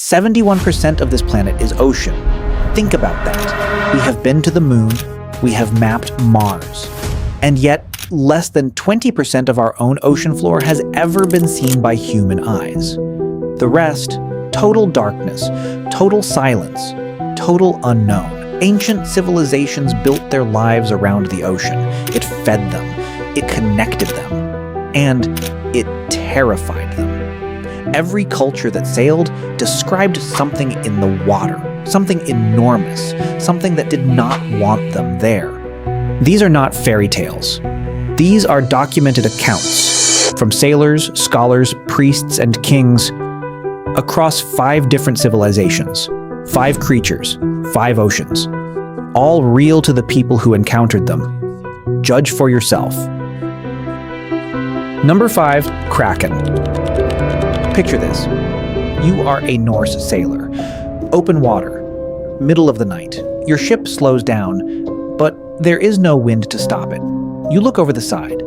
71% of this planet is ocean. Think about that. We have been to the moon, we have mapped Mars, and yet less than 20% of our own ocean floor has ever been seen by human eyes. The rest, total darkness, total silence, total unknown. Ancient civilizations built their lives around the ocean. It fed them, it connected them, and it terrified them. Every culture that sailed described something in the water, something enormous, something that did not want them there. These are not fairy tales. These are documented accounts from sailors, scholars, priests, and kings across 5 different civilizations, 5 creatures, 5 oceans, all real to the people who encountered them. Judge for yourself. Number 5, Kraken. Picture this. You are a Norse sailor. Open water, middle of the night. Your ship slows down, but there is no wind to stop it. You look over the side,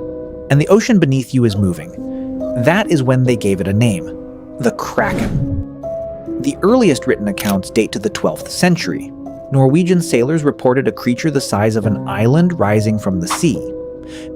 and the ocean beneath you is moving. That is when they gave it a name, the Kraken. The earliest written accounts date to the 12th century. Norwegian sailors reported a creature the size of an island rising from the sea.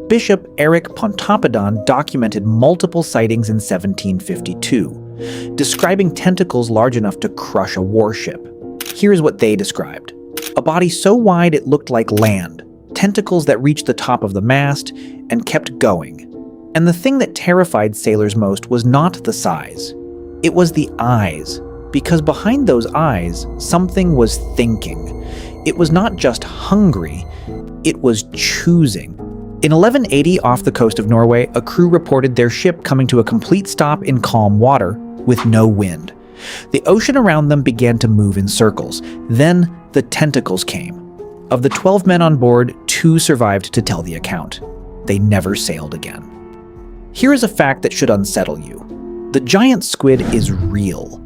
Bishop Eric Pontoppidan documented multiple sightings in 1752, describing tentacles large enough to crush a warship. Here's what they described. A body so wide it looked like land, tentacles that reached the top of the mast and kept going. And the thing that terrified sailors most was not the size. It was the eyes, because behind those eyes, something was thinking. It was not just hungry, it was choosing. In 1180, off the coast of Norway, a crew reported their ship coming to a complete stop in calm water with no wind. The ocean around them began to move in circles. Then the tentacles came. Of the 12 men on board, 2 survived to tell the account. They never sailed again. Here is a fact that should unsettle you. The giant squid is real.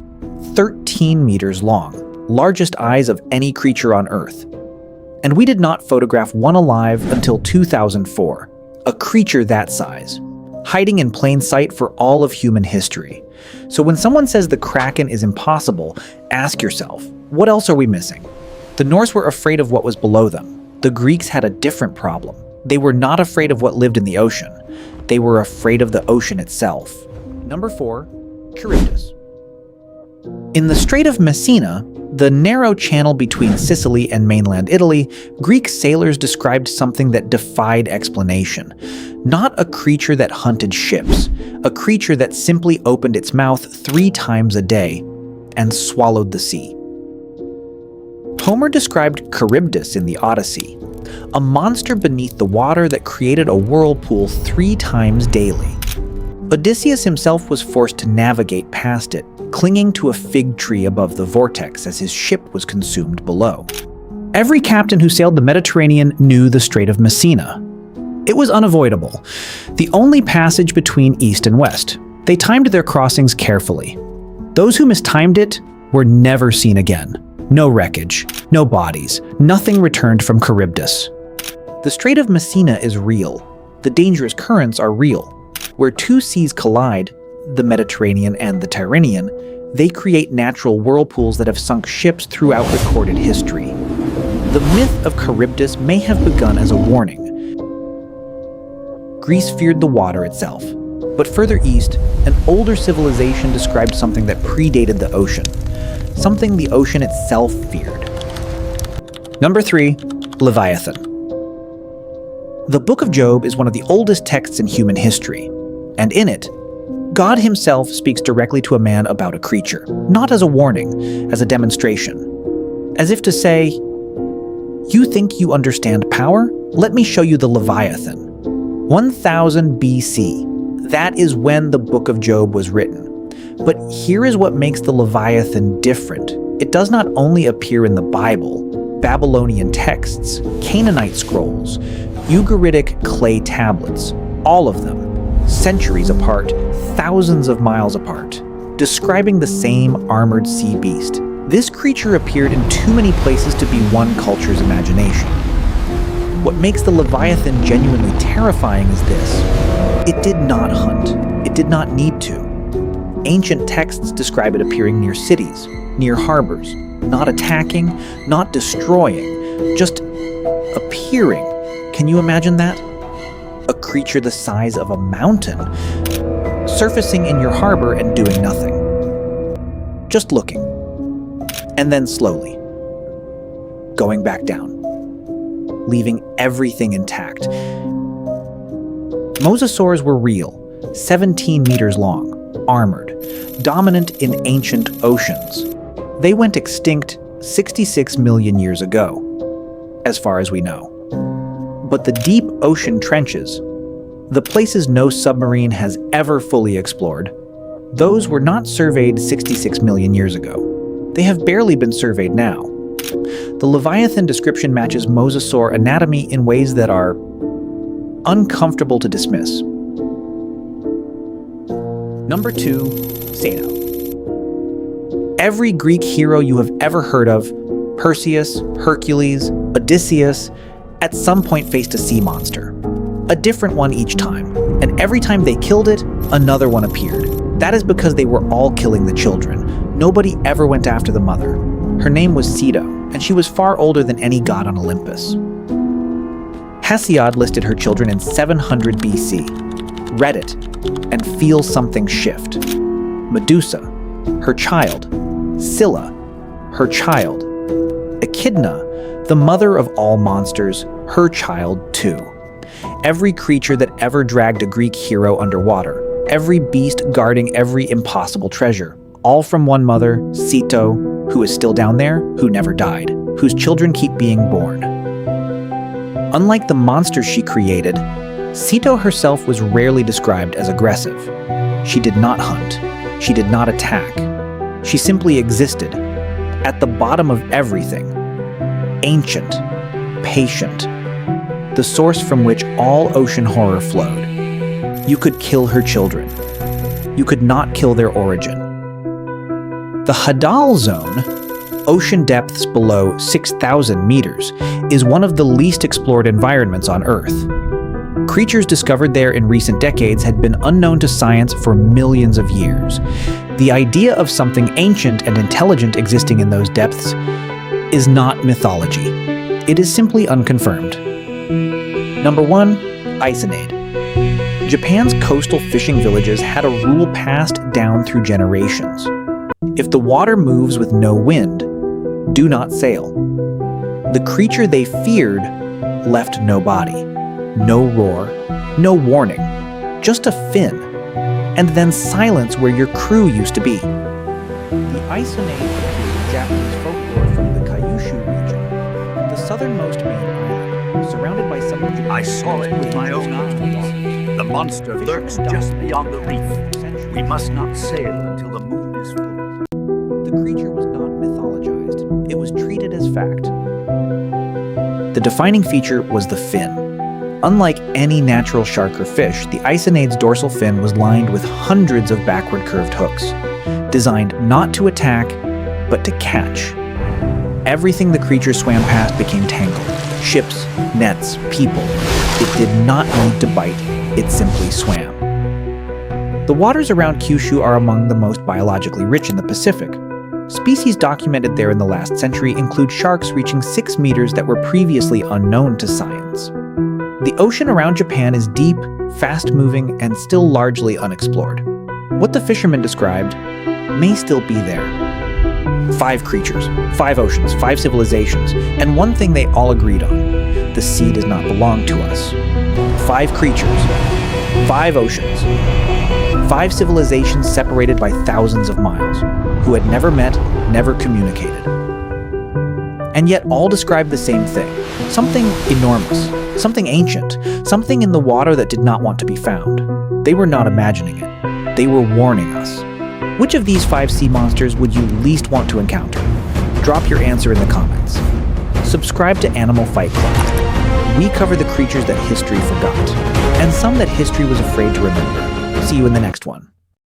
13 meters long, largest eyes of any creature on Earth. And we did not photograph one alive until 2004, a creature that size, hiding in plain sight for all of human history. So when someone says the Kraken is impossible, ask yourself, what else are we missing? The Norse were afraid of what was below them. The Greeks had a different problem. They were not afraid of what lived in the ocean. They were afraid of the ocean itself. Number 4, Charybdis. In the Strait of Messina, the narrow channel between Sicily and mainland Italy, Greek sailors described something that defied explanation. Not a creature that hunted ships, a creature that simply opened its mouth 3 times a day and swallowed the sea. Homer described Charybdis in the Odyssey, a monster beneath the water that created a whirlpool 3 times daily. Odysseus himself was forced to navigate past it, clinging to a fig tree above the vortex as his ship was consumed below. Every captain who sailed the Mediterranean knew the Strait of Messina. It was unavoidable, the only passage between east and west. They timed their crossings carefully. Those who mistimed it were never seen again. No wreckage, no bodies, nothing returned from Charybdis. The Strait of Messina is real. The dangerous currents are real. Where 2 seas collide, the Mediterranean and the Tyrrhenian, they create natural whirlpools that have sunk ships throughout recorded history. The myth of Charybdis may have begun as a warning. Greece feared the water itself, but further east, an older civilization described something that predated the ocean, something the ocean itself feared. Number 3, Leviathan. The Book of Job is one of the oldest texts in human history, and in it, God himself speaks directly to a man about a creature, not as a warning, as a demonstration. As if to say, you think you understand power? Let me show you the Leviathan. 1000 BC, that is when the Book of Job was written. But here is what makes the Leviathan different. It does not only appear in the Bible, Babylonian texts, Canaanite scrolls, Ugaritic clay tablets, all of them, centuries apart, thousands of miles apart, describing the same armored sea beast. This creature appeared in too many places to be one culture's imagination. What makes the Leviathan genuinely terrifying is this: it did not hunt. It did not need to. Ancient texts describe it appearing near cities, near harbors, not attacking, not destroying, just appearing. Can you imagine that? A creature the size of a mountain, surfacing in your harbor and doing nothing. Just looking. And then slowly going back down, leaving everything intact. Mosasaurs were real, 17 meters long, armored, dominant in ancient oceans. They went extinct 66 million years ago, as far as we know. But the deep ocean trenches, the places no submarine has ever fully explored, those were not surveyed 66 million years ago. They have barely been surveyed now. The Leviathan description matches mosasaur anatomy in ways that are uncomfortable to dismiss. Number 2, Ceto. Every Greek hero you have ever heard of, Perseus, Hercules, Odysseus, at some point faced a sea monster. A different one each time, and every time they killed it, another one appeared. That is because they were all killing the children. Nobody ever went after the mother. Her name was Ceto, and she was far older than any god on Olympus. Hesiod listed her children in 700 BC. Read it, and feel something shift. Medusa, her child. Scylla, her child. Echidna, the mother of all monsters, her child too. Every creature that ever dragged a Greek hero underwater. Every beast guarding every impossible treasure. All from one mother, Ceto, who is still down there, who never died, whose children keep being born. Unlike the monsters she created, Ceto herself was rarely described as aggressive. She did not hunt. She did not attack. She simply existed, at the bottom of everything. Ancient, patient, the source from which all ocean horror flowed. You could kill her children. You could not kill their origin. The Hadal Zone, ocean depths below 6,000 meters, is one of the least explored environments on Earth. Creatures discovered there in recent decades had been unknown to science for millions of years. The idea of something ancient and intelligent existing in those depths is not mythology. It is simply unconfirmed. Number 1, Isonade. Japan's coastal fishing villages had a rule passed down through generations. If the water moves with no wind, do not sail. The creature they feared left no body, no roar, no warning, just a fin, and then silence where your crew used to be. The Isonade appeared in Japanese folklore from the Kyushu region, the southernmost main island, surrounded by some of Japan's I saw it with my own eyes. The monster lurks just beyond the reef. We must not sail until the moon is full. The creature was not mythologized. It was treated as fact. The defining feature was the fin. Unlike any natural shark or fish, the Isonade's dorsal fin was lined with hundreds of backward curved hooks, designed not to attack, but to catch. Everything the creature swam past became tangled. Ships, nets, people. It did not need to bite. It simply swam. The waters around Kyushu are among the most biologically rich in the Pacific. Species documented there in the last century include sharks reaching 6 meters that were previously unknown to science. The ocean around Japan is deep, fast-moving, and still largely unexplored. What the fishermen described may still be there. 5 creatures, 5 oceans, 5 civilizations, and one thing they all agreed on: the sea does not belong to us. 5 creatures, 5 oceans, 5 civilizations separated by thousands of miles, who had never met, never communicated. And yet all described the same thing: something enormous, something ancient, something in the water that did not want to be found. They were not imagining it. They were warning us. Which of these 5 sea monsters would you least want to encounter? Drop your answer in the comments. Subscribe to Animal Fight Club. We cover the creatures that history forgot, and some that history was afraid to remember. See you in the next one.